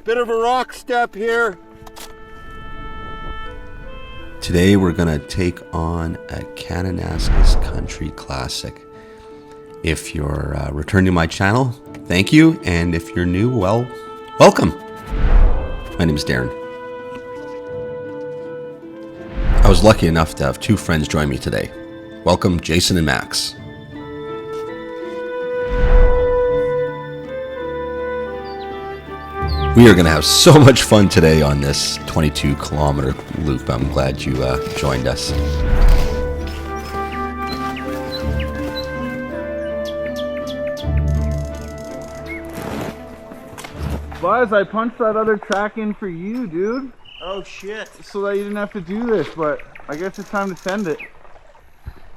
Bit of a rock step here. Today we're gonna take on a Kananaskis country classic. If you're returning to my channel, thank you, and if you're new, well, welcome. My name is Darren. I was lucky enough to have two friends join me today. Welcome, Jason and Max. We are going to have so much fun today on this 22-kilometer loop. I'm glad you joined us. Buzz, I punched that other track in for you, dude. Oh shit. So that you didn't have to do this, but I guess it's time to send it.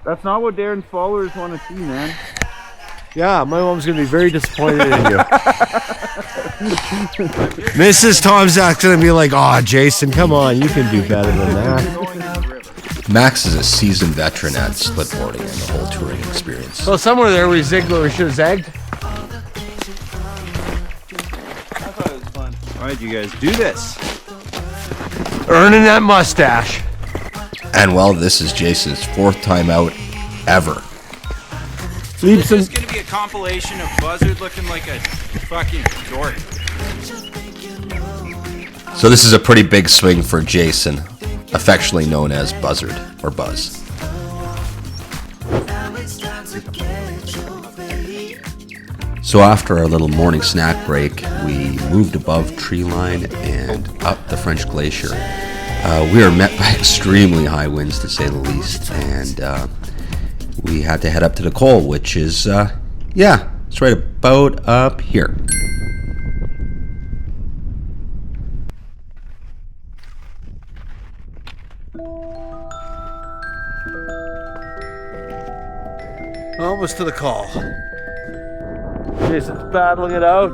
That's not what Darren's followers want to see, man. Yeah, my mom's going to be very disappointed in you. Mrs. Tomczak's going to be like, "Oh, Jason, come on, you can do better than that." Max is a seasoned veteran at splitboarding and the whole touring experience. So somewhere there we zigged where we should have zagged. I thought it was fun. Why did you guys do this? Earning that mustache. And well, this is Jason's fourth time out ever. This is gonna be a compilation of Buzzard looking like a fucking dork. So this is a pretty big swing for Jason, affectionately known as Buzzard or Buzz. So after our little morning snack break, we moved above tree line and up the French Glacier. We were met by extremely high winds, to say the least, and we had to head up to the Col, which is, it's right about up here. Almost to the call. Jason's battling it out.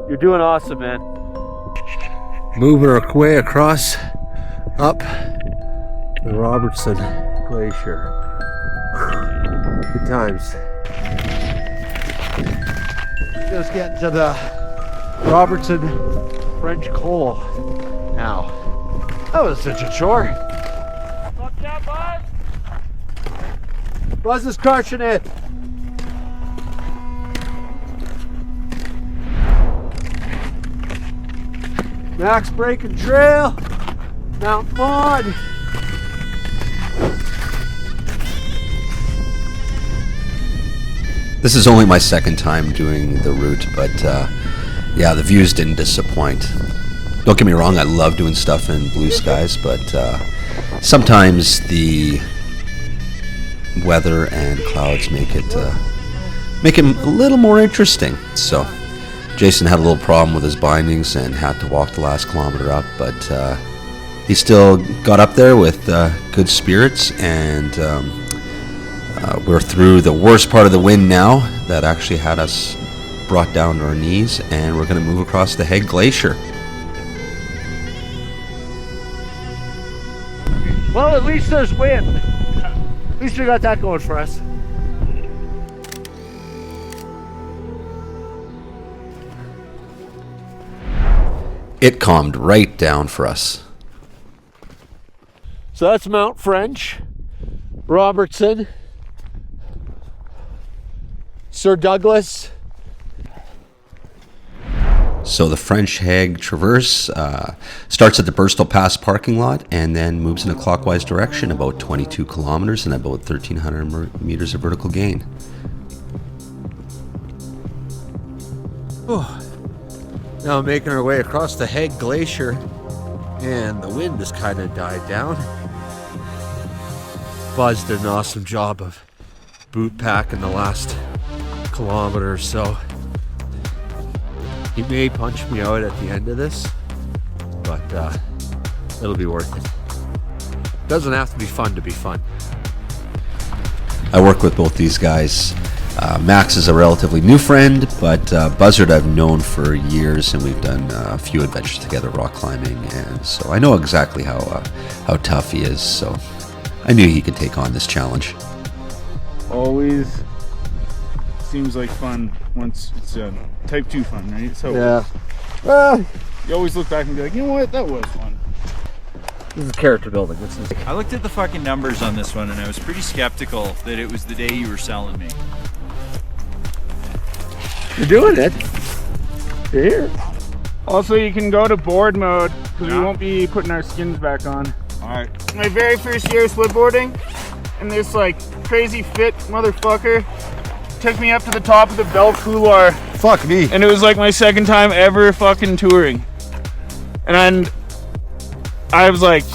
You're doing awesome, man. Moving our way across up the Robertson Glacier. Good times. Just getting to the Robertson French Col now. That was such a chore. Fuck that, Buzz! Buzz is crushing it. Max breaking trail. Mount Maud. This is only my second time doing the route, but the views didn't disappoint. Don't get me wrong, I love doing stuff in blue skies, but sometimes the weather and clouds make it a little more interesting. So Jason had a little problem with his bindings and had to walk the last kilometer up, but he still got up there with good spirits, and we're through the worst part of the wind now that actually had us brought down to our knees, and we're going to move across the Haig Glacier. Well, at least there's wind. At least we got that going for us. It calmed right down for us. So that's Mount French, Robertson, Sir Douglas. So the French Haig Traverse starts at the Bristol Pass parking lot and then moves in a clockwise direction about 22 kilometers and about 1,300 meters of vertical gain. Now making our way across the Haig Glacier, and the wind has kind of died down. Buzz did an awesome job of boot packing the last kilometer or so. He may punch me out at the end of this, but it'll be worth it. Doesn't have to be fun to be fun. I work with both these guys. Max is a relatively new friend, but Buzzard I've known for years, and we've done a few adventures together, rock climbing, and so I know exactly how tough he is, so I knew he could take on this challenge. Always seems like fun once it's type 2 fun, right? So Yeah. You always look back and be like, you know what, that was fun. This is character building. This is. I looked at the fucking numbers on this one and I was pretty skeptical that it was the day you were selling me. You're doing it. You're here. Also, you can go to board mode because we won't be putting our skins back on. Alright. My very first year of split-boarding, and this like crazy fit motherfucker took me up to the top of the Bell Couloir. Fuck me. And it was like my second time ever fucking touring. And I was like,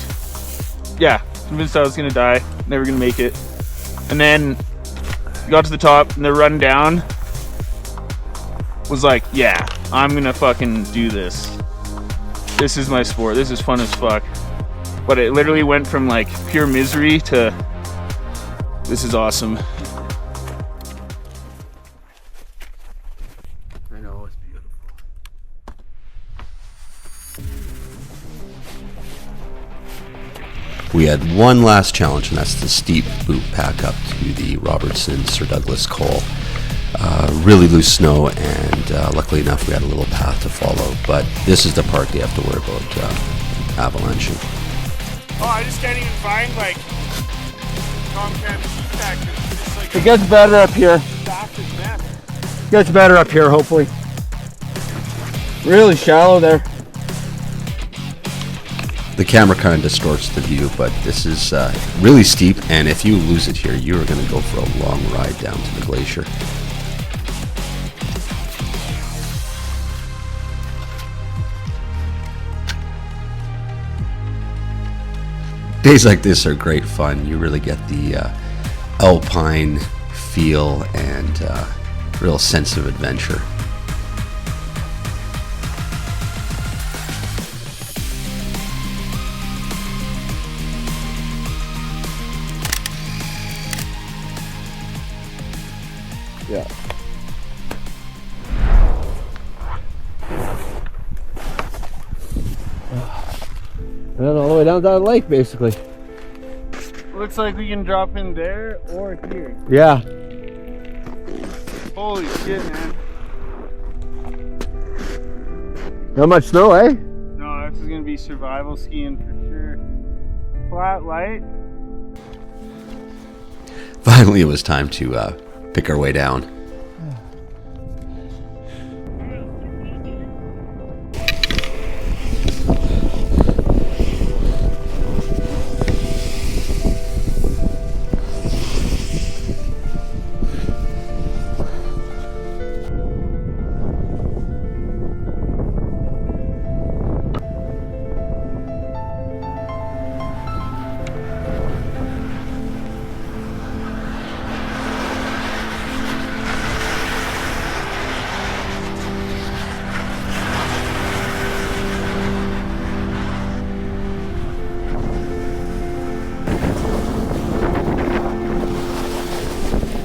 yeah, convinced I was gonna die, never gonna make it. And then got to the top and the run down was like, yeah, I'm gonna fucking do this. This is my sport, this is fun as fuck. But it literally went from like pure misery to this is awesome. I know, it's beautiful. We had one last challenge, and that's the steep boot pack up to the Robertson Sir Douglas Cole. Really loose snow, and luckily enough we had a little path to follow, but this is the part you have to worry about avalanching. Oh, I just can't even find like Tomczak heat factor. It's like It gets better up here. fast as meth. Gets better up here, hopefully. Really shallow there. The camera kind of distorts the view, but this is really steep, and if you lose it here, you are going to go for a long ride down to the glacier. Days like this are great fun. You really get the alpine feel and real sense of adventure. Yeah. And then all the way down to that lake, basically. Looks like we can drop in there or here. Yeah. Holy shit, man. Not much snow, eh? No, this is gonna be survival skiing for sure. Flat light. Finally, it was time to pick our way down.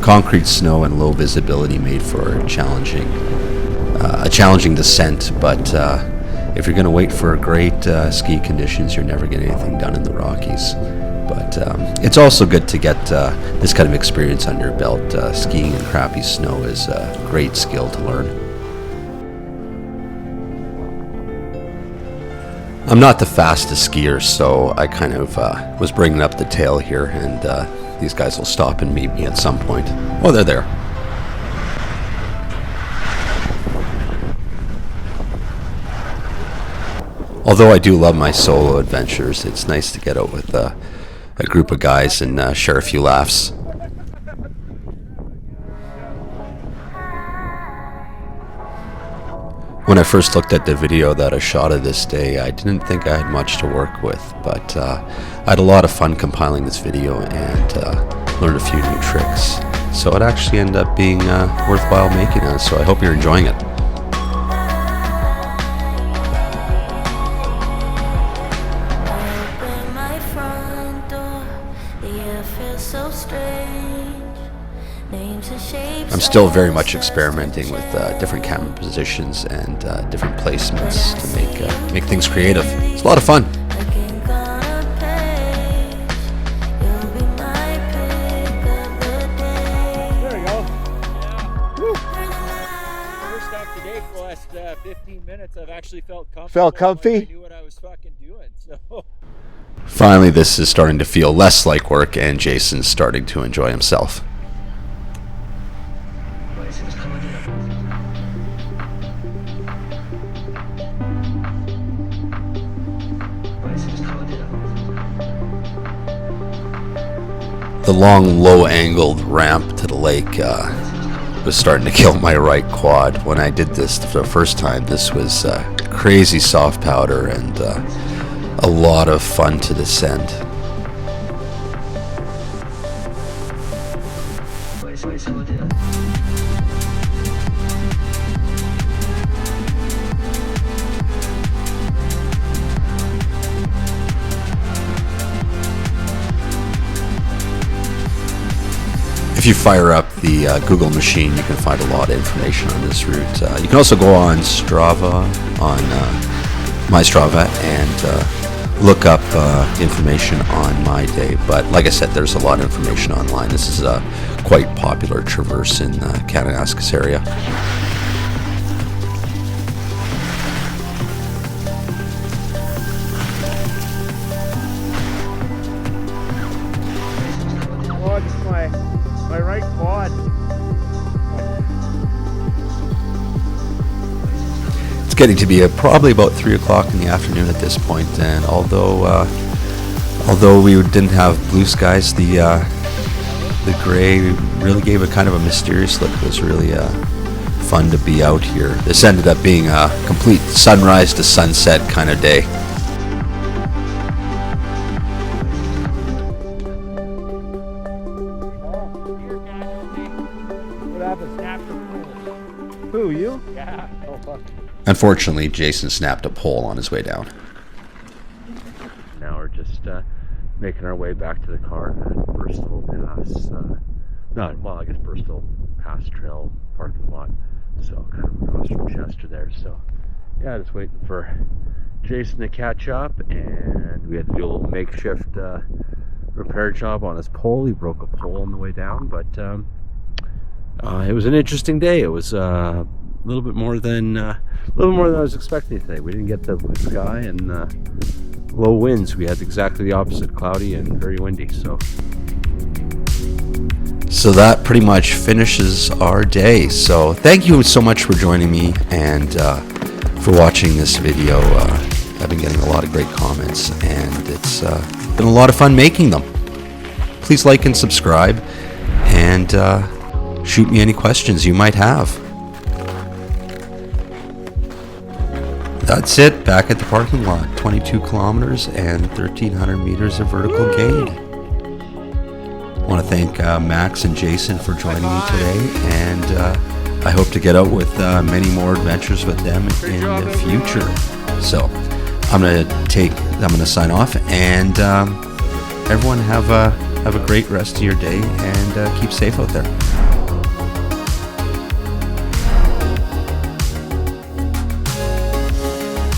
Concrete snow and low visibility made for a challenging descent, but if you're going to wait for great ski conditions, you're never getting anything done in the Rockies. But it's also good to get this kind of experience under your belt. Skiing in crappy snow is a great skill to learn. I'm not the fastest skier, so I kind of was bringing up the tail here, and these guys will stop and meet me at some point. Oh, they're there. Although I do love my solo adventures, it's nice to get out with a group of guys and share a few laughs. When I first looked at the video that I shot of this day, I didn't think I had much to work with, but I had a lot of fun compiling this video and learned a few new tricks. So it actually ended up being worthwhile making it, so I hope you're enjoying it. I'm still very much experimenting with different camera positions and different placements to make things creative. It's a lot of fun. There we go. Woo. First stop today, folks. last 15 minutes, I've actually felt comfortable. Felt comfy? I knew what I was fucking doing, so. Finally, this is starting to feel less like work, and Jason's starting to enjoy himself. The long, low-angled ramp to the lake was starting to kill my right quad. When I did this for the first time, this was crazy soft powder and a lot of fun to descend. If you fire up the Google machine, you can find a lot of information on this route. You can also go on Strava, on my Strava, and look up information on my day. But like I said, there's a lot of information online. This is a quite popular traverse in the Kananaskis area. My right quad. It's getting to be probably about 3 o'clock in the afternoon at this point, and although we didn't have blue skies, the gray really gave a kind of a mysterious look. It was really fun to be out here. This ended up being a complete sunrise to sunset kind of day. Who, you? Yeah. Oh, fuck. Unfortunately, Jason snapped a pole on his way down. Now we're just making our way back to the car at Bristol Pass. I guess Bristol Pass Trail parking lot. So kind of across from Chester there. So yeah, just waiting for Jason to catch up, and we had to do a little makeshift repair job on his pole. He broke a pole on the way down, but it was an interesting day. It was a little bit more than I was expecting today. We didn't get the blue sky and low winds. We had exactly the opposite, cloudy and very windy. So that pretty much finishes our day. So thank you so much for joining me and for watching this video. I've been getting a lot of great comments, and it's been a lot of fun making them. Please like and subscribe, and shoot me any questions you might have. That's it, back at the parking lot. 22 kilometers and 1,300 meters of vertical gain. I want to thank Max and Jason for joining me today, and I hope to get out with many more adventures with them in the future. So I'm gonna sign off, and everyone have a great rest of your day, and keep safe out there.